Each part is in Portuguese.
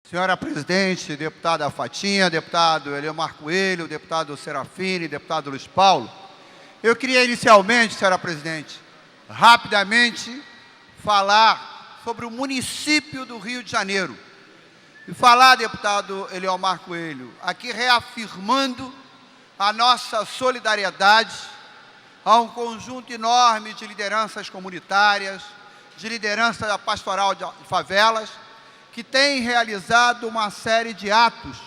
Senhora presidente, deputada Fatinha, deputado Eliomar Coelho, deputado Serafini, deputado Luiz Paulo, eu queria inicialmente, senhora presidente, rapidamente falar sobre o município do Rio de Janeiro. E falar, deputado Eliomar Coelho, aqui reafirmando a nossa solidariedade a um conjunto enorme de lideranças comunitárias, de liderança da pastoral de favelas, que tem realizado uma série de atos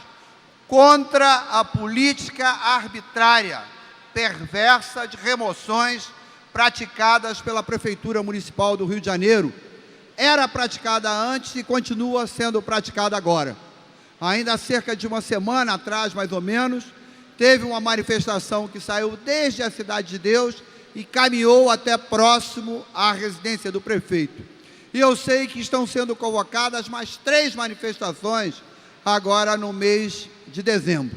contra a política arbitrária, perversa de remoções praticadas pela Prefeitura Municipal do Rio de Janeiro. Era praticada antes e continua sendo praticada agora. Ainda há cerca de uma semana atrás, mais ou menos, teve uma manifestação que saiu desde a Cidade de Deus e caminhou até próximo à residência do prefeito. E eu sei que estão sendo convocadas mais 3 manifestações agora no mês de dezembro.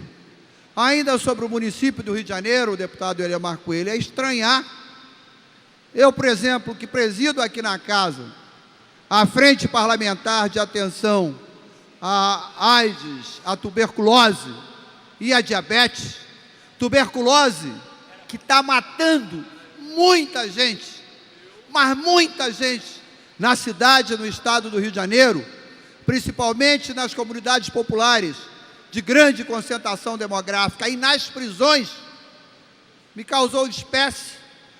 Ainda sobre o município do Rio de Janeiro, o deputado Eliomar Coelho, é estranhar. Eu, por exemplo, que presido aqui na casa a Frente Parlamentar de Atenção à AIDS, à tuberculose e à diabetes, tuberculose que está matando muita gente, mas muita gente, na cidade e no estado do Rio de Janeiro, principalmente nas comunidades populares de grande concentração demográfica e nas prisões. Me causou espécie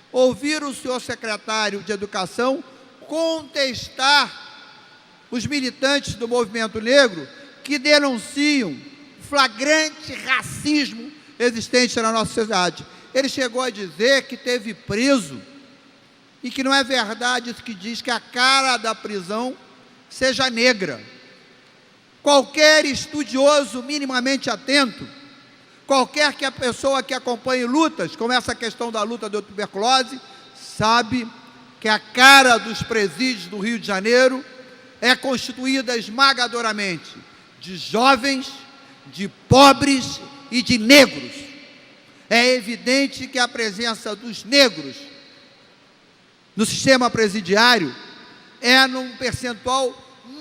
ouvir o senhor secretário de Educação contestar os militantes do movimento negro que denunciam flagrante racismo existente na nossa sociedade. Ele chegou a dizer que teve preso e que não é verdade isso que diz que a cara da prisão seja negra. Qualquer estudioso minimamente atento, qualquer que a pessoa que acompanhe lutas, como essa questão da luta da tuberculose, sabe que a cara dos presídios do Rio de Janeiro é constituída esmagadoramente de jovens, de pobres e de negros. É evidente que a presença dos negros no sistema presidiário é num percentual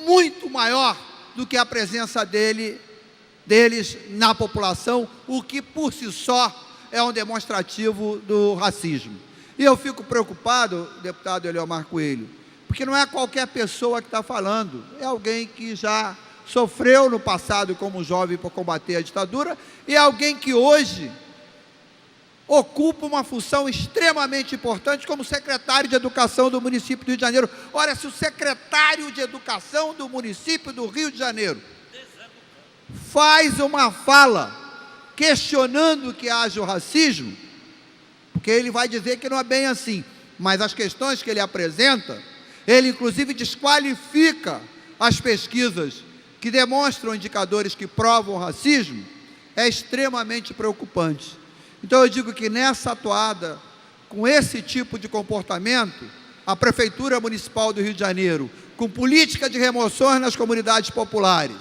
muito maior do que a presença deles na população, o que por si só é um demonstrativo do racismo. E eu fico preocupado, deputado Eliomar Coelho, porque não é qualquer pessoa que está falando, é alguém que já sofreu no passado como jovem por combater a ditadura e é alguém que hoje ocupa uma função extremamente importante como secretário de Educação do município do Rio de Janeiro. Ora, se o secretário de Educação do município do Rio de Janeiro faz uma fala questionando que haja o racismo, porque ele vai dizer que não é bem assim, mas as questões que ele apresenta, ele inclusive desqualifica as pesquisas que demonstram indicadores que provam o racismo, é extremamente preocupante. Então eu digo que nessa atuada, com esse tipo de comportamento, a Prefeitura Municipal do Rio de Janeiro, com política de remoções nas comunidades populares,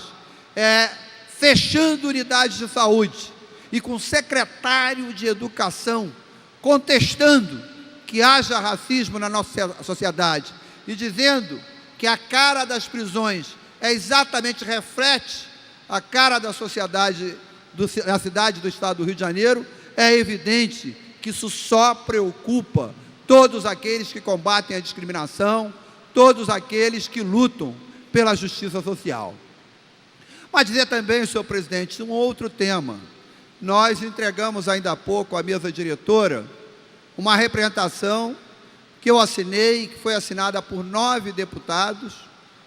fechando unidades de saúde e com secretário de Educação contestando que haja racismo na nossa sociedade e dizendo que a cara das prisões exatamente reflete a cara da sociedade da cidade do estado do Rio de Janeiro, é evidente que isso só preocupa todos aqueles que combatem a discriminação, todos aqueles que lutam pela justiça social. Mas dizer também, senhor presidente, um outro tema. Nós entregamos ainda há pouco à mesa diretora uma representação que eu assinei, que foi assinada por 9 deputados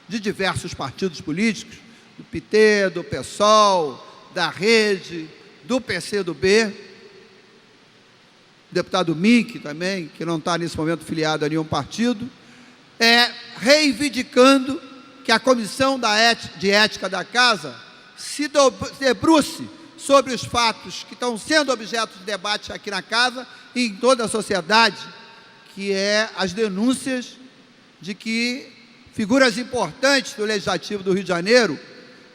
de diversos partidos políticos, do PT, do PSOL, da Rede, do PCdoB, deputado Mink também, que não está nesse momento filiado a nenhum partido, reivindicando que a Comissão de Ética da Casa se debruce sobre os fatos que estão sendo objeto de debate aqui na Casa e em toda a sociedade, que é as denúncias de que figuras importantes do Legislativo do Rio de Janeiro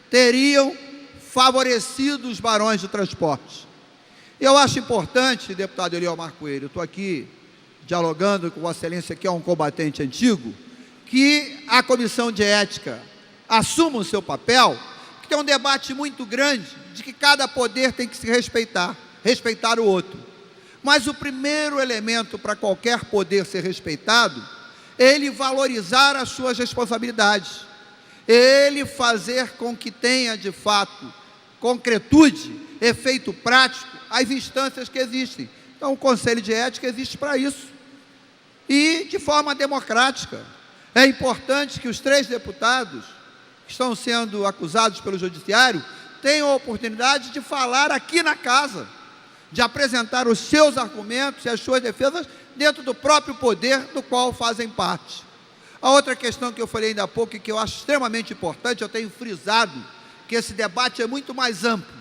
teriam favorecido os barões de transporte. Eu acho importante, deputado Eliomar Coelho, eu estou aqui dialogando com Vossa Excelência, que é um combatente antigo, que a Comissão de Ética assuma o seu papel, que tem um debate muito grande de que cada poder tem que se respeitar o outro. Mas o primeiro elemento para qualquer poder ser respeitado é ele valorizar as suas responsabilidades, ele fazer com que tenha, de fato, concretude, efeito prático, as instâncias que existem. Então, o Conselho de Ética existe para isso. E, de forma democrática, é importante que os 3 deputados que estão sendo acusados pelo Judiciário tenham a oportunidade de falar aqui na casa, de apresentar os seus argumentos e as suas defesas dentro do próprio poder do qual fazem parte. A outra questão que eu falei ainda há pouco e que eu acho extremamente importante, eu tenho frisado que esse debate é muito mais amplo,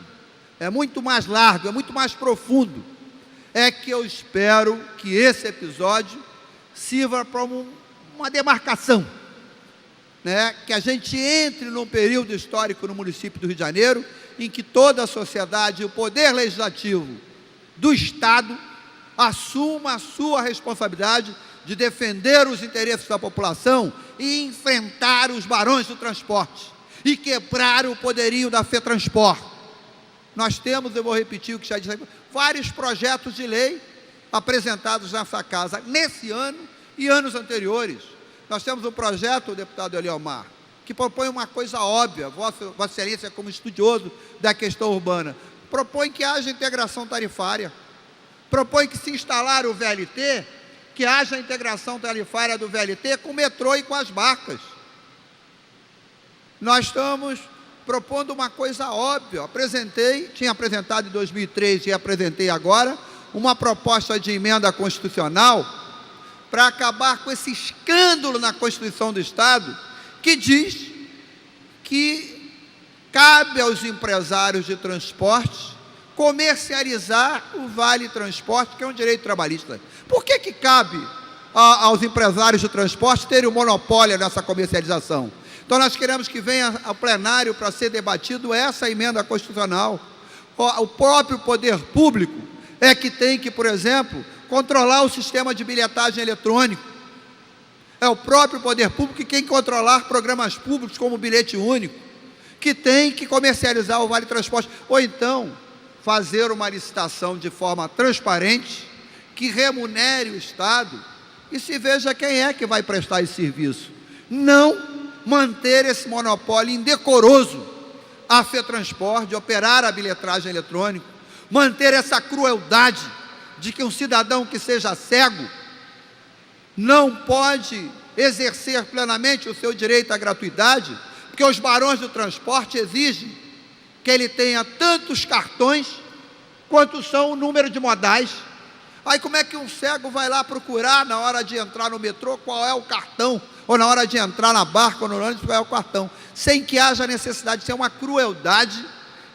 é muito mais largo, é muito mais profundo, é que eu espero que esse episódio sirva para uma demarcação, né? Que a gente entre num período histórico no município do Rio de Janeiro em que toda a sociedade e o poder legislativo do Estado assuma a sua responsabilidade de defender os interesses da população e enfrentar os barões do transporte e quebrar o poderio da FETranspor. Nós temos, eu vou repetir o que já disse, vários projetos de lei apresentados nessa casa nesse ano e anos anteriores. Nós temos um projeto, deputado Eliomar, que propõe uma coisa óbvia, Vossa Excelência, como estudioso da questão urbana, propõe que haja integração tarifária, propõe que, se instalar o VLT, que haja integração tarifária do VLT com o metrô e com as barcas. Nós estamos propondo uma coisa óbvia. Tinha apresentado em 2003 e apresentei agora uma proposta de emenda constitucional para acabar com esse escândalo na Constituição do Estado, que diz que cabe aos empresários de transporte comercializar o Vale Transporte, que é um direito trabalhista. Por que cabe aos empresários de transporte terem o monopólio nessa comercialização? Então, nós queremos que venha ao plenário para ser debatido essa emenda constitucional. O próprio poder público é que tem que, por exemplo, controlar o sistema de bilhetagem eletrônico. É o próprio poder público que tem que controlar programas públicos como o bilhete único, que tem que comercializar o Vale Transporte, ou então fazer uma licitação de forma transparente, que remunere o Estado e se veja quem é que vai prestar esse serviço. Não manter esse monopólio indecoroso à FETranspor de operar a bilhetagem eletrônica, manter essa crueldade de que um cidadão que seja cego não pode exercer plenamente o seu direito à gratuidade, porque os barões do transporte exigem que ele tenha tantos cartões quanto são o número de modais. Aí como é que um cego vai lá procurar na hora de entrar no metrô qual é o cartão, ou na hora de entrar na barca ou no ônibus qual é o cartão, sem que haja necessidade? Isso é uma crueldade,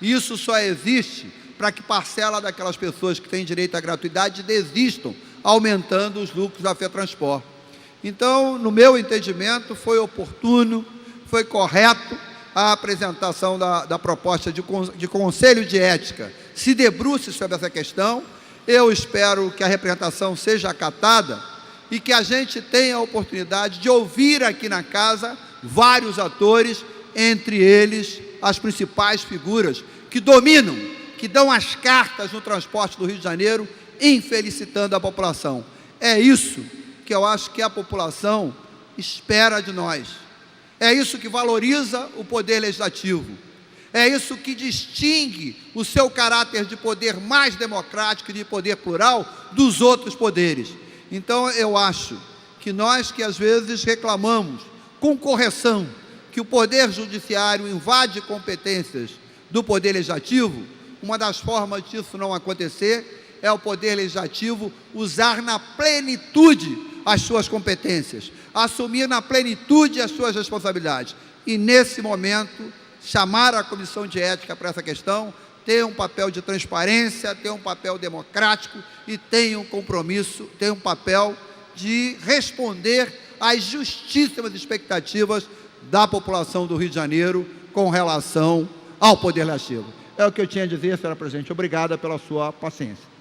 e isso só existe para que parcela daquelas pessoas que têm direito à gratuidade desistam, aumentando os lucros da FETranspor. Então, no meu entendimento, foi oportuno, foi correto a apresentação da proposta de Conselho de Ética se debruce sobre essa questão. Eu espero que a representação seja acatada e que a gente tenha a oportunidade de ouvir aqui na casa vários atores, entre eles as principais figuras que dominam, que dão as cartas no transporte do Rio de Janeiro, infelicitando a população. É isso que eu acho que a população espera de nós. É isso que valoriza o poder legislativo. É isso que distingue o seu caráter de poder mais democrático e de poder plural dos outros poderes. Então, eu acho que nós que às vezes reclamamos com correção que o Poder Judiciário invade competências do Poder Legislativo, uma das formas disso não acontecer é o Poder Legislativo usar na plenitude as suas competências, assumir na plenitude as suas responsabilidades. E, nesse momento, chamar a Comissão de Ética para essa questão, ter um papel de transparência, ter um papel democrático e tem um compromisso, tem um papel de responder às justíssimas expectativas da população do Rio de Janeiro com relação ao Poder Legislativo. É o que eu tinha a dizer, senhora presidente. Obrigada pela sua paciência.